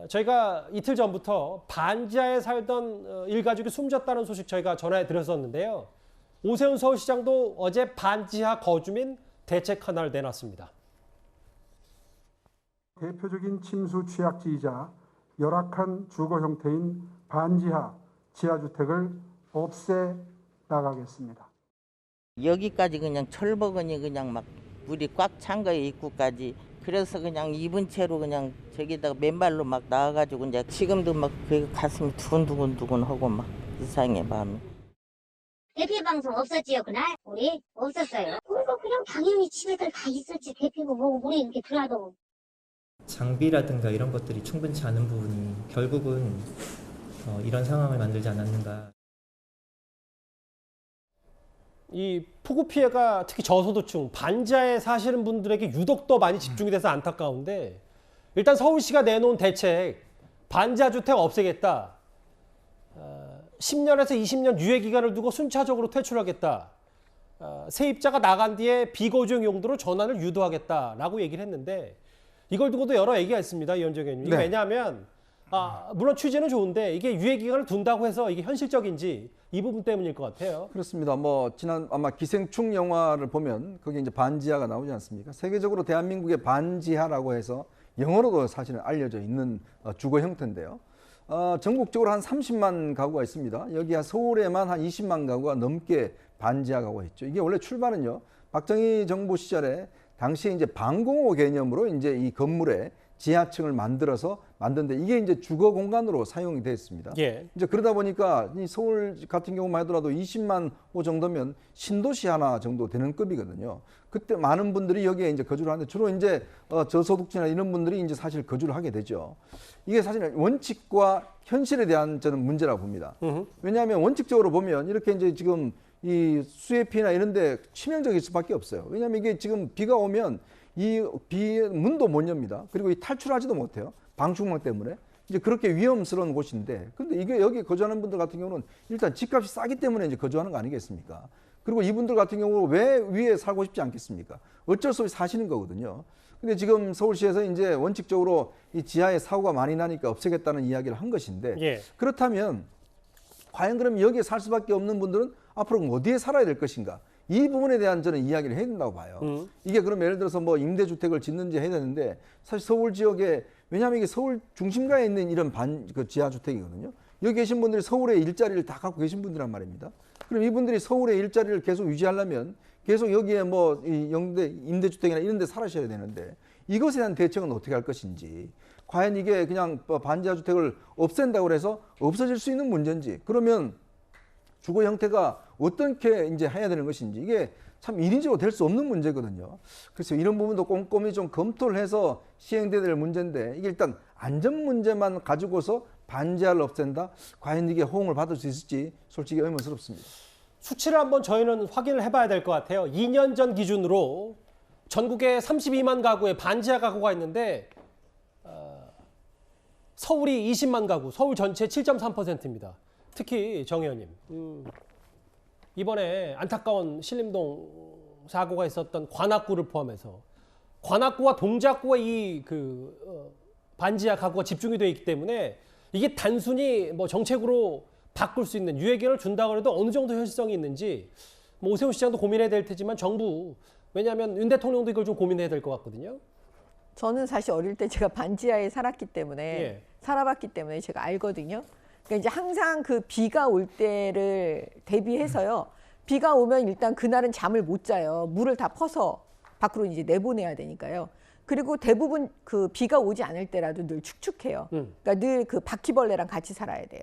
저희가 이틀 전부터 반지하에 살던 일가족이 숨졌다는 소식 저희가 전해드렸었는데요. 오세훈 서울시장도 어제 반지하 거주민 대책 하나를 내놨습니다. 대표적인 침수 취약지이자 열악한 주거 형태인 반지하 지하주택을 없애 나가겠습니다. 여기까지 그냥 철버거니 그냥 막 물이 꽉 찬 거예요, 입구까지. 그래서 그냥 입은 채로 그냥 저기다가 맨발로 막 나와가지고 이제 지금도 막 그 가슴이 두근두근 하고 막 이상해 마음이. 대피 방송 없었지요 그날? 우리 없었어요. 그냥 당연히 집에들 다 있었지. 대피고 뭐고 물이 이렇게 들어도. 장비라든가 이런 것들이 충분치 않은 부분이 결국은 이런 상황을 만들지 않았는가. 이 폭우 피해가 특히 저소득층, 반지하에 사시는 분들에게 유독 더 많이 집중이 돼서 안타까운데 일단 서울시가 내놓은 대책, 반지하 주택 없애겠다. 10년에서 20년 유예 기간을 두고 순차적으로 퇴출하겠다. 세입자가 나간 뒤에 비거주용 용도로 전환을 유도하겠다라고 얘기를 했는데 이걸 두고도 여러 얘기가 있습니다. 이현정 의원님. 이게 왜냐하면 물론 취지는 좋은데 이게 유예 기간을 둔다고 해서 이게 현실적인지 이 부분 때문일 것 같아요. 그렇습니다. 뭐 지난 아마 기생충 영화를 보면 거기 이제 반지하가 나오지 않습니까? 세계적으로 대한민국의 반지하라고 해서 영어로도 사실은 알려져 있는 주거 형태인데요. 전국적으로 한 30만 가구가 있습니다. 여기 서울에만 한 20만 가구가 넘게 반지하 가구가 있죠. 이게 원래 출발은요. 박정희 정부 시절에 당시에 이제 방공호 개념으로 이제 이 건물에 지하층을 만드는데 이게 이제 주거 공간으로 사용이 됐습니다. 예. 이제 그러다 보니까 이 서울 같은 경우만 하더라도 20만 호 정도면 신도시 하나 정도 되는 급이거든요. 그때 많은 분들이 여기에 이제 거주를 하는데 주로 이제 저소득층이나 이런 분들이 이제 사실 거주를 하게 되죠. 이게 사실 원칙과 현실에 대한 저는 문제라고 봅니다. 왜냐하면 원칙적으로 보면 이렇게 이제 지금 이 수해 피해나 이런 데 치명적일 수밖에 없어요. 왜냐하면 이게 지금 비가 오면 이 문도 못 엽니다. 그리고 이 탈출하지도 못해요. 방충망 때문에. 이제 그렇게 위험스러운 곳인데, 근데 이게 여기 거주하는 분들 같은 경우는 일단 집값이 싸기 때문에 이제 거주하는 거 아니겠습니까? 그리고 이분들 같은 경우는 왜 위에 살고 싶지 않겠습니까? 어쩔 수 없이 사시는 거거든요. 근데 지금 서울시에서 이제 원칙적으로 이 지하에 사고가 많이 나니까 없애겠다는 이야기를 한 것인데, 예. 그렇다면 과연 그럼 여기에 살 수밖에 없는 분들은 앞으로 어디에 살아야 될 것인가? 이 부분에 대한 저는 이야기를 해야 된다고 봐요. 이게 그럼 예를 들어서 뭐 임대주택을 짓는지 해야 되는데 사실 서울 지역에 왜냐하면 이게 서울 중심가에 있는 이런 지하주택이거든요. 여기 계신 분들이 서울에 일자리를 다 갖고 계신 분들이란 말입니다. 그럼 이분들이 서울에 일자리를 계속 유지하려면 계속 여기에 뭐 임대주택이나 이런 데 살아셔야 되는데 이것에 대한 대책은 어떻게 할 것인지 과연 이게 그냥 반지하주택을 없앤다고 해서 없어질 수 있는 문제인지 그러면 주거 형태가 어떻게 이제 해야 되는 것인지 이게 참 인위적으로 될 수 없는 문제거든요. 그래서 이런 부분도 꼼꼼히 좀 검토를 해서 시행돼야 될 문제인데 이게 일단 안전 문제만 가지고서 반지하를 없앤다? 과연 이게 호응을 받을 수 있을지 솔직히 의문스럽습니다. 수치를 한번 저희는 확인을 해봐야 될 것 같아요. 2년 전 기준으로 전국에 32만 가구의 반지하 가구가 있는데 서울이 20만 가구, 서울 전체 7.3%입니다. 특히 정 의원님, 이번에 안타까운 신림동 사고가 있었던 관악구를 포함해서 관악구와 동작구의 반지하 가구가 집중이 되어 있기 때문에 이게 단순히 뭐 정책으로 바꿀 수 있는 유예기간을 준다고 해도 어느 정도 현실성이 있는지 뭐 오세훈 시장도 고민해야 될 테지만 정부, 왜냐하면 윤 대통령도 이걸 좀 고민해야 될 것 같거든요. 저는 사실 어릴 때 제가 반지하에 살았기 때문에 예. 살아봤기 때문에 제가 알거든요. 그러니까 이제 항상 그 비가 올 때를 대비해서요. 비가 오면 일단 그날은 잠을 못 자요. 물을 다 퍼서 밖으로 이제 내보내야 되니까요. 그리고 대부분 그 비가 오지 않을 때라도 늘 축축해요. 그러니까 늘 그 바퀴벌레랑 같이 살아야 돼요.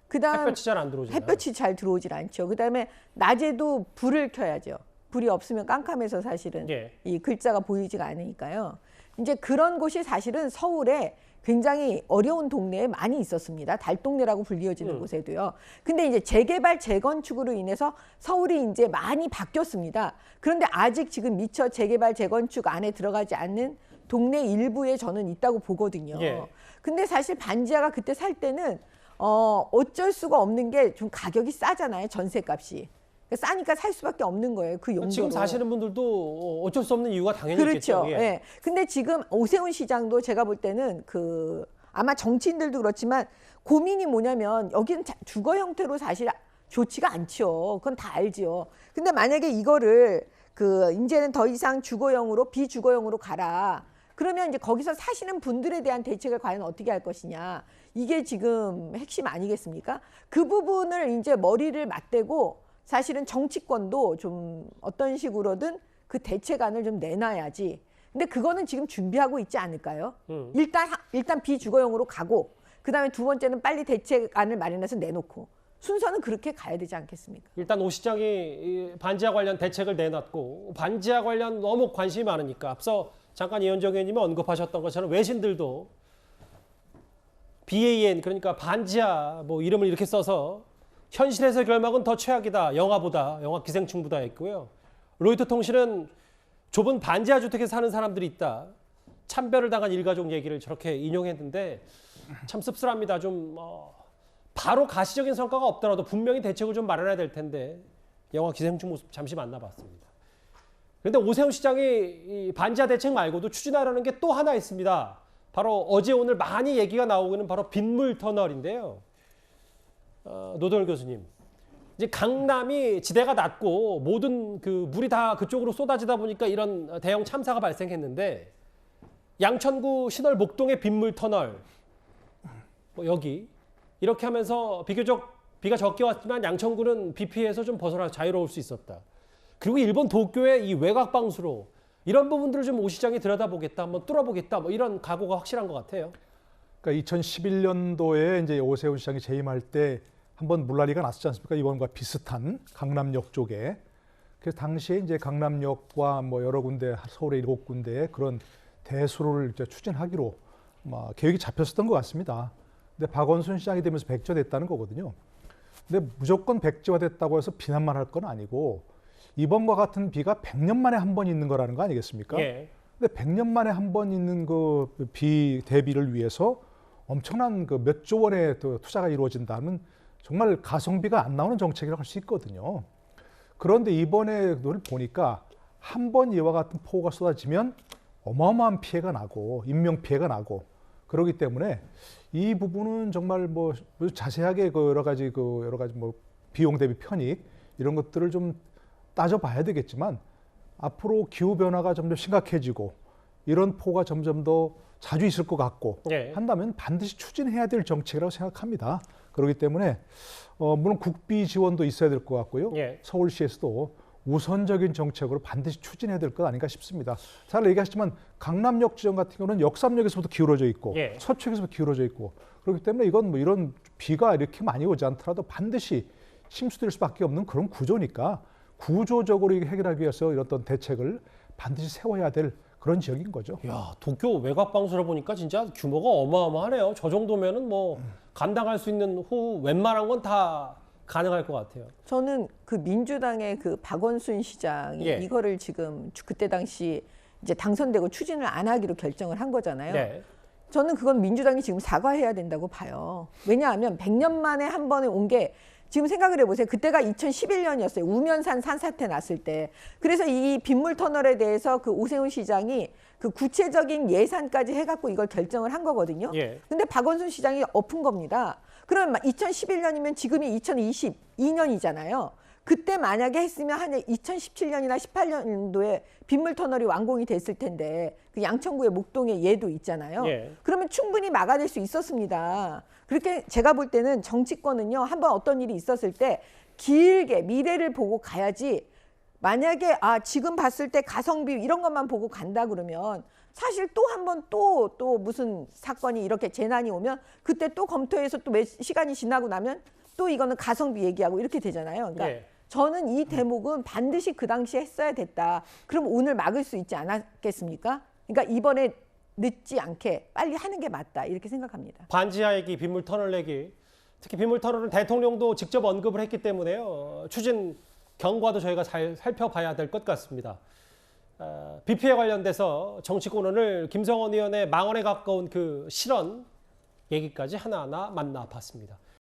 그다음 햇볕이 잘 안 들어오잖아요. 햇볕이 잘 들어오질 않죠. 그다음에 낮에도 불을 켜야죠. 불이 없으면 깜깜해서 사실은 예. 이 글자가 보이지가 않으니까요. 이제 그런 곳이 사실은 서울에 굉장히 어려운 동네에 많이 있었습니다. 달동네라고 불리워지는 곳에도요. 근데 이제 재개발, 재건축으로 인해서 서울이 이제 많이 바뀌었습니다. 그런데 아직 지금 미처 재개발, 재건축 안에 들어가지 않는 동네 일부에 저는 있다고 보거든요. 예. 근데 사실 반지하가 그때 살 때는 어쩔 수가 없는 게 좀 가격이 싸잖아요. 전세값이. 싸니까 살 수밖에 없는 거예요. 그 용도로. 지금 사시는 분들도 어쩔 수 없는 이유가 당연히 그렇죠. 있겠죠. 예. 예. 근데 지금 오세훈 시장도 제가 볼 때는 아마 정치인들도 그렇지만 고민이 뭐냐면 여기는 주거 형태로 사실 좋지가 않죠. 그건 다 알죠. 근데 만약에 이거를 이제는 더 이상 주거형으로 비주거형으로 가라. 그러면 이제 거기서 사시는 분들에 대한 대책을 과연 어떻게 할 것이냐. 이게 지금 핵심 아니겠습니까? 그 부분을 이제 머리를 맞대고 사실은 정치권도 좀 어떤 식으로든 그 대책안을 좀 내놔야지. 근데 그거는 지금 준비하고 있지 않을까요? 일단 비주거형으로 가고 그다음에 두 번째는 빨리 대책안을 마련해서 내놓고 순서는 그렇게 가야 되지 않겠습니까? 일단 오 시장이 이 반지하 관련 대책을 내놨고 반지하 관련 너무 관심이 많으니까 앞서 잠깐 이현정 의원님이 언급하셨던 것처럼 외신들도 BAN 그러니까 반지하 뭐 이름을 이렇게 써서 현실에서 결막은 더 최악이다. 영화 기생충보다 했고요. 로이터 통신은 좁은 반지하 주택에 사는 사람들이 있다. 참배를 당한 일가족 얘기를 저렇게 인용했는데 참 씁쓸합니다. 좀 바로 가시적인 성과가 없더라도 분명히 대책을 좀 마련해야 될 텐데 영화 기생충 모습 잠시 만나봤습니다. 그런데 오세훈 시장이 이 반지하 대책 말고도 추진하려는 게 또 하나 있습니다. 바로 어제 오늘 많이 얘기가 나오고 있는 바로 빗물 터널인데요. 노동열 교수님, 이제 강남이 지대가 낮고 모든 그 물이 다 그쪽으로 쏟아지다 보니까 이런 대형 참사가 발생했는데 양천구 신월 목동의 빗물 터널 뭐 여기 이렇게 하면서 비교적 비가 적게 왔지만 양천구는 비 피해에서 좀 벗어나 자유로울 수 있었다. 그리고 일본 도쿄의 이 외곽 방수로 이런 부분들을 좀 오 시장이 들여다보겠다, 한번 뚫어보겠다, 뭐 이런 각오가 확실한 것 같아요. 그러니까 2011년도에 이제 오세훈 시장이 재임할 때 한번 물난리가 났었지 않습니까? 이번과 비슷한 강남역 쪽에. 그래서 당시에 이제 강남역과 뭐 여러 군데 서울의 7군데의 그런 대수로를 이제 추진하기로 계획이 잡혔었던 것 같습니다. 근데 박원순 시장이 되면서 백지화됐다는 거거든요. 근데 무조건 백지화됐다고 해서 비난만 할 건 아니고 이번과 같은 비가 100년 만에 한 번 있는 거라는 거 아니겠습니까? 예. 근데 100년 만에 한 번 있는 그 비 대비를 위해서 엄청난 그 몇 조 원의 투자가 이루어진다면 정말 가성비가 안 나오는 정책이라고 할 수 있거든요. 그런데 이번에 보니까 한 번 이와 같은 폭우가 쏟아지면 어마어마한 피해가 나고 인명 피해가 나고 그렇기 때문에 이 부분은 정말 뭐 자세하게 여러 가지 뭐 비용 대비 편익 이런 것들을 좀 따져봐야 되겠지만 앞으로 기후 변화가 점점 심각해지고 이런 폭우가 점점 더 자주 있을 것 같고 예. 한다면 반드시 추진해야 될 정책이라고 생각합니다. 그렇기 때문에 물론 국비 지원도 있어야 될 것 같고요. 예. 서울시에서도 우선적인 정책으로 반드시 추진해야 될 것 아닌가 싶습니다. 잘 얘기하시지만 강남역 지점 같은 경우는 역삼역에서부터 기울어져 있고 예. 서초역에서부터 기울어져 있고 그렇기 때문에 이건 뭐 이런 비가 이렇게 많이 오지 않더라도 반드시 침수될 수밖에 없는 그런 구조니까 구조적으로 해결하기 위해서 이런 어떤 대책을 반드시 세워야 될 그런 지역인 거죠. 야, 도쿄 외곽 방수를 보니까 진짜 규모가 어마어마하네요. 저 정도면은 뭐 감당할 수 있는 웬만한 건 다 가능할 것 같아요. 저는 그 민주당의 그 박원순 시장이 예. 이거를 지금 그때 당시 이제 당선되고 추진을 안 하기로 결정을 한 거잖아요. 네. 저는 그건 민주당이 지금 사과해야 된다고 봐요. 왜냐하면 100년 만에 한 번에 온 게 지금 생각을 해보세요. 그때가 2011년이었어요. 우면산 산사태 났을 때. 그래서 이 빗물 터널에 대해서 그 오세훈 시장이 그 구체적인 예산까지 해갖고 이걸 결정을 한 거거든요. 예. 근데 박원순 시장이 엎은 겁니다. 그러면 2011년이면 지금이 2022년이잖아요. 그때 만약에 했으면 한 2017년이나 18년도에 빗물 터널이 완공이 됐을 텐데 그 양천구의 목동의 예도 있잖아요. 예. 그러면 충분히 막아낼 수 있었습니다. 그렇게 제가 볼 때는 정치권은요, 한번 어떤 일이 있었을 때 길게 미래를 보고 가야지 만약에 지금 봤을 때 가성비 이런 것만 보고 간다 그러면 사실 또 한 번 또 무슨 사건이 이렇게 재난이 오면 그때 또 검토해서 또 몇 시간이 지나고 나면 또 이거는 가성비 얘기하고 이렇게 되잖아요. 그러니까 예. 저는 이 대목은 반드시 그 당시에 했어야 됐다. 그럼 오늘 막을 수 있지 않았겠습니까? 그러니까 이번에 늦지 않게 빨리 하는 게 맞다. 이렇게 생각합니다. 반지하 얘기, 빗물 터널 얘기. 특히 빗물 터널은 대통령도 직접 언급을 했기 때문에요. 추진 경과도 저희가 잘 살펴봐야 될 것 같습니다. 비 피해 관련돼서 정치권 오늘 김성원 의원의 망언에 가까운 그 실언 얘기까지 하나하나 만나봤습니다.